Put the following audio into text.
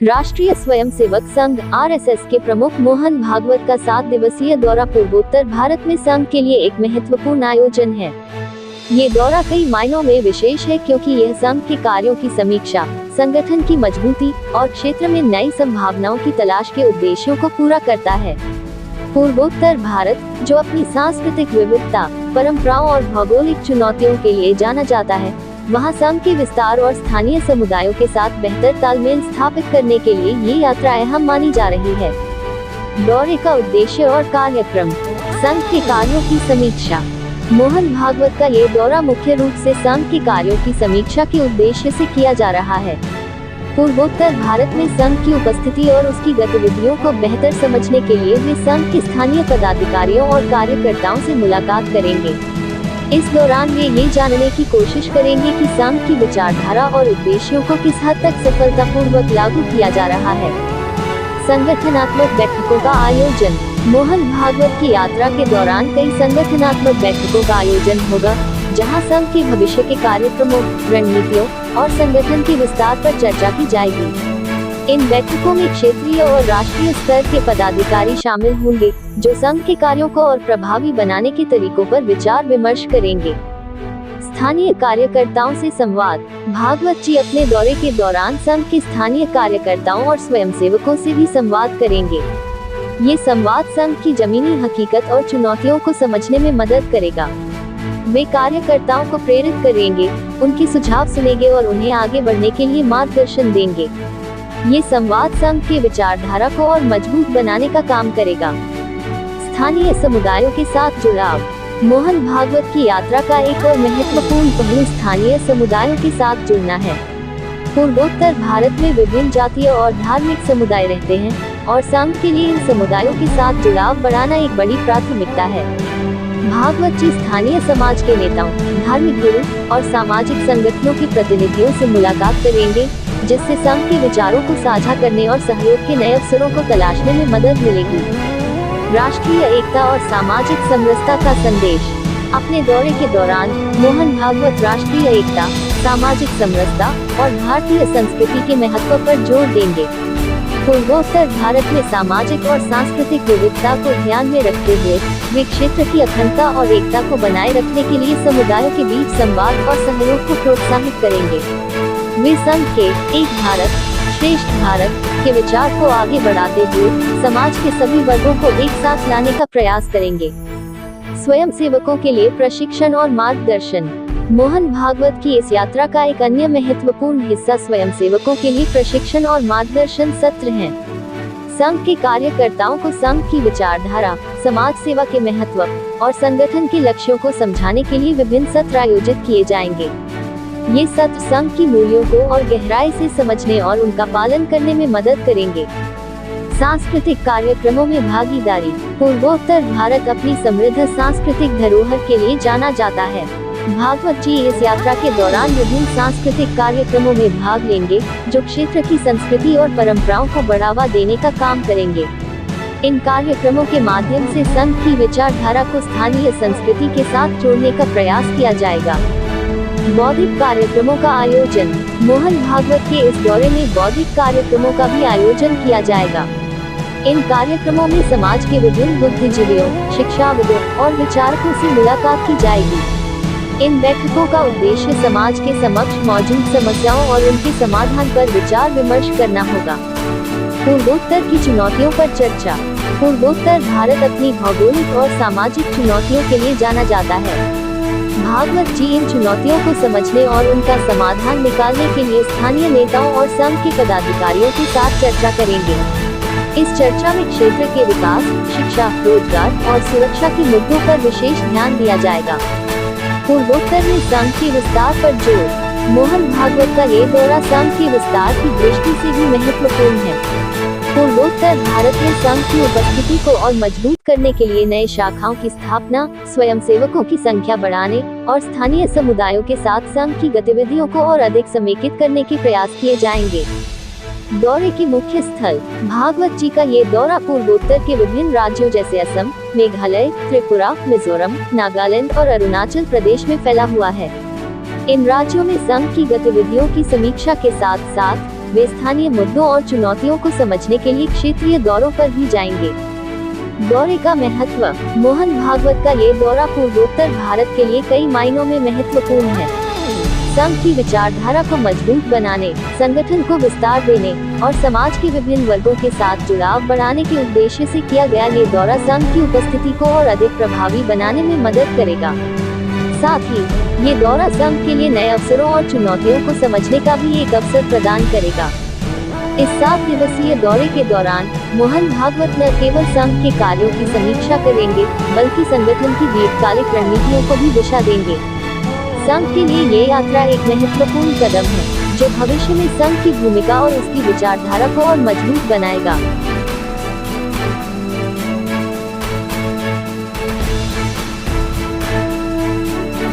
राष्ट्रीय स्वयंसेवक संघ (आरएसएस) के प्रमुख मोहन भागवत का 7 दिवसीय दौरा पूर्वोत्तर भारत में संघ के लिए एक महत्वपूर्ण आयोजन है। ये दौरा कई मायनों में विशेष है क्योंकि यह संघ के कार्यों की समीक्षा, संगठन की मजबूती और क्षेत्र में नई संभावनाओं की तलाश के उद्देश्यों को पूरा करता है। पूर्वोत्तर भारत, जो अपनी सांस्कृतिक विविधता, परंपराओं और भौगोलिक चुनौतियों के लिए जाना जाता है, वहाँ संघ के विस्तार और स्थानीय समुदायों के साथ बेहतर तालमेल स्थापित करने के लिए ये यात्रा अहम मानी जा रही है। दौरे का उद्देश्य और कार्यक्रम। संघ के कार्यों की समीक्षा। मोहन भागवत का ये दौरा मुख्य रूप से संघ के कार्यों की समीक्षा के उद्देश्य से किया जा रहा है। पूर्वोत्तर भारत में संघ की उपस्थिति और उसकी गतिविधियों को बेहतर समझने के लिए वे संघ के स्थानीय पदाधिकारियों और कार्यकर्ताओं से मुलाकात करेंगे। इस दौरान वे ये जानने की कोशिश करेंगे कि संघ की विचारधारा और उद्देश्यों को किस हद तक सफलतापूर्वक लागू किया जा रहा है। संगठनात्मक बैठकों का आयोजन। मोहन भागवत की यात्रा के दौरान कई संगठनात्मक बैठकों का आयोजन होगा, जहां संघ के भविष्य के कार्यक्रमों, रणनीतियों और संगठन के विस्तार पर चर्चा की जाएगी। इन बैठकों में क्षेत्रीय और राष्ट्रीय स्तर के पदाधिकारी शामिल होंगे, जो संघ के कार्यों को और प्रभावी बनाने के तरीकों पर विचार विमर्श करेंगे। स्थानीय कार्यकर्ताओं से संवाद। भागवत जी अपने दौरे के दौरान संघ के स्थानीय कार्यकर्ताओं और स्वयंसेवकों से भी संवाद करेंगे। ये संवाद संघ की जमीनी हकीकत और चुनौतियों को समझने में मदद करेगा। वे कार्यकर्ताओं को प्रेरित करेंगे, उनके सुझाव सुनेंगे और उन्हें आगे बढ़ने के लिए मार्गदर्शन देंगे। ये संवाद संघ के विचारधारा को और मजबूत बनाने का काम करेगा। स्थानीय समुदायों के साथ जुड़ाव। मोहन भागवत की यात्रा का एक और महत्वपूर्ण पहलू स्थानीय समुदायों के साथ जुड़ना है। पूर्वोत्तर भारत में विभिन्न जातीय और धार्मिक समुदाय रहते हैं और संघ के लिए इन समुदायों के साथ जुड़ाव बढ़ाना एक बड़ी प्राथमिकता है। भागवत जी स्थानीय समाज के नेताओं, धार्मिक गुरु और सामाजिक संगठनों के प्रतिनिधियों से मुलाकात करेंगे, जिससे संघ के विचारों को साझा करने और सहयोग के नए अवसरों को तलाशने में मदद मिलेगी। राष्ट्रीय एकता और सामाजिक समरसता का संदेश। अपने दौरे के दौरान मोहन भागवत राष्ट्रीय एकता, सामाजिक समरसता और भारतीय संस्कृति के महत्व पर जोर देंगे। पूर्वोत्तर भारत में सामाजिक और सांस्कृतिक विविधता को ध्यान में रखते हुए वे क्षेत्र की अखंडता और एकता को बनाए रखने के लिए समुदायों के बीच संवाद और सहयोग को प्रोत्साहित करेंगे। वे संघ के एक भारत श्रेष्ठ भारत के विचार को आगे बढ़ाते हुए समाज के सभी वर्गों को एक साथ लाने का प्रयास करेंगे। स्वयंसेवकों के लिए प्रशिक्षण और मार्गदर्शन। मोहन भागवत की इस यात्रा का एक अन्य महत्वपूर्ण हिस्सा स्वयंसेवकों के लिए प्रशिक्षण और मार्गदर्शन सत्र हैं। संघ के कार्यकर्ताओं को संघ की विचारधारा, समाज सेवा के महत्व और संगठन के लक्ष्यों को समझाने के लिए विभिन्न सत्र आयोजित किए जाएंगे। ये सत्र संघ की मूल्यों को और गहराई से समझने और उनका पालन करने में मदद करेंगे। सांस्कृतिक कार्यक्रमों में भागीदारी। पूर्वोत्तर भारत अपनी समृद्ध सांस्कृतिक धरोहर के लिए जाना जाता है। भागवत जी इस यात्रा के दौरान विभिन्न सांस्कृतिक कार्यक्रमों में भाग लेंगे, जो क्षेत्र की संस्कृति और परंपराओं को बढ़ावा देने का काम करेंगे। इन कार्यक्रमों के माध्यम से संघ की विचारधारा को स्थानीय संस्कृति के साथ जोड़ने का प्रयास किया जाएगा। बौद्धिक कार्यक्रमों का आयोजन। मोहन भागवत के इस दौरे में बौद्धिक कार्यक्रमों का भी आयोजन किया जाएगा। इन कार्यक्रमों में समाज के विभिन्न बुद्धिजीवियों, शिक्षाविदों और विचारकों से मुलाकात की जाएगी। इन बैठकों का उद्देश्य समाज के समक्ष मौजूद समस्याओं और उनके समाधान पर विचार विमर्श करना होगा। पूर्वोत्तर की चुनौतियों पर चर्चा। पूर्वोत्तर भारत अपनी भौगोलिक और सामाजिक चुनौतियों के लिए जाना जाता है। भागवत जी इन चुनौतियों को समझने और उनका समाधान निकालने के लिए स्थानीय नेताओं और संघ के पदाधिकारियों के साथ चर्चा करेंगे। इस चर्चा में क्षेत्र के विकास, शिक्षा, रोजगार और सुरक्षा के मुद्दों पर विशेष ध्यान दिया जाएगा। पूर्वोत्तर में संघ के विस्तार पर जोर। मोहन भागवत का ये दौरा संघ के विस्तार की दृष्टि से भी महत्वपूर्ण है। पूर्वोत्तर भारत में संघ की उपस्थिति को और मजबूत करने के लिए नए शाखाओं की स्थापना, स्वयंसेवकों की संख्या बढ़ाने और स्थानीय समुदायों के साथ संघ की गतिविधियों को और अधिक समेकित करने के प्रयास किए जाएंगे। दौरे के मुख्य स्थल। भागवत जी का ये दौरा पूर्वोत्तर के विभिन्न राज्यों जैसे असम, मेघालय, त्रिपुरा, मिजोरम, नागालैंड और अरुणाचल प्रदेश में फैला हुआ है। इन राज्यों में संघ की गतिविधियों की समीक्षा के साथ साथ वे स्थानीय मुद्दों और चुनौतियों को समझने के लिए क्षेत्रीय दौरों पर भी जाएंगे। दौरे का महत्व। मोहन भागवत का ये दौरा पूर्वोत्तर भारत के लिए कई मायनों में महत्वपूर्ण है। संघ की विचारधारा को मजबूत बनाने, संगठन को विस्तार देने और समाज के विभिन्न वर्गों के साथ जुड़ाव बढ़ाने के उद्देश्य से किया गया ये दौरा संघ की उपस्थिति को और अधिक प्रभावी बनाने में मदद करेगा। साथ ही ये दौरा संघ के लिए नए अवसरों और चुनौतियों को समझने का भी एक अवसर प्रदान करेगा। इस 7 दिवसीय दौरे के दौरान मोहन भागवत न केवल संघ के कार्यों की समीक्षा करेंगे, बल्कि संगठन की दीर्घकालिक रणनीतियों को भी दिशा देंगे। संघ के लिए ये यात्रा एक महत्वपूर्ण कदम है, जो भविष्य में संघ की भूमिका और उसकी विचारधारा को और मजबूत बनाएगा।